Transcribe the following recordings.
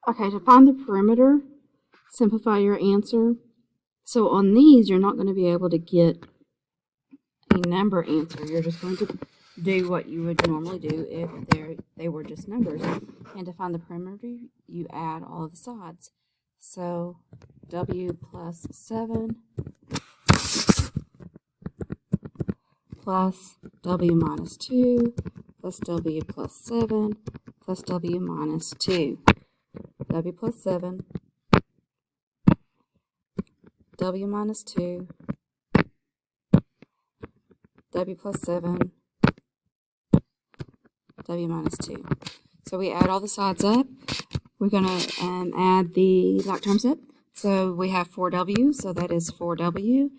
Okay, to find the perimeter, simplify your answer. So on these, you're not going to be able to get a number answer. You're just going to do what you would normally do if they were just numbers. And to find the perimeter, you add all of the sides. So W plus 7 plus W minus 2 plus W plus 7 plus W minus 2. W plus 7, W minus 2, W plus 7, W minus 2. So we add all the sides up. We're going to add the like terms up. So we have 4W, so that is 4W.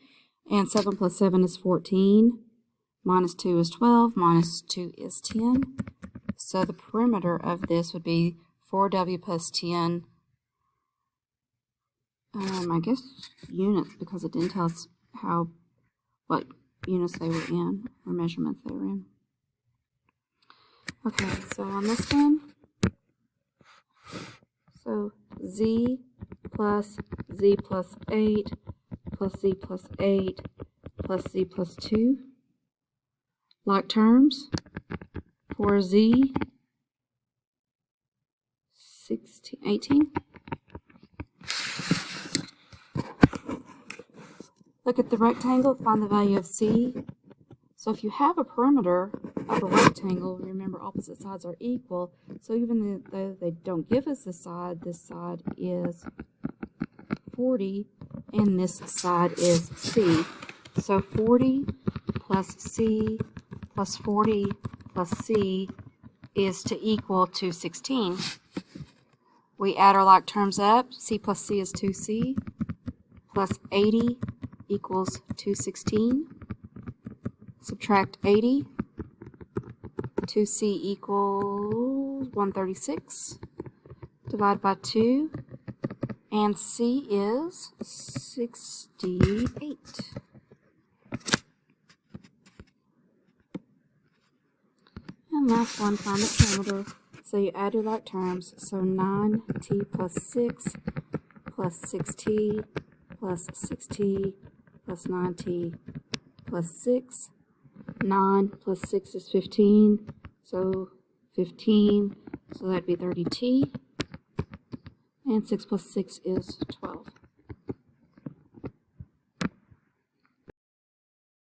And 7 plus 7 is 14. Minus 2 is 12. Minus 2 is 10. So the perimeter of this would be 4W plus 10. I guess units, because it didn't tell us what units they were in, or measurements they were in. Okay, so on this one, so Z plus 8 plus Z plus 8 plus Z plus 2. Like terms, for Z, 18. Look at the rectangle, find the value of C. So if you have a perimeter of a rectangle, remember opposite sides are equal. So even though they don't give us this side is 40, and this side is C. So 40 plus C plus 40 plus C is to equal 216. We add our like terms up. C plus C is 2C plus 80 equals 216. Subtract 80. 2C equals 136. Divide by 2. And C is 68. And last one, find the perimeter. So you add your like terms. So 9T plus 6 plus 6T plus 6T plus 9T plus 6. 9 plus 6 is 15. So 15. So that'd be 30T. And 6 plus 6 is 12.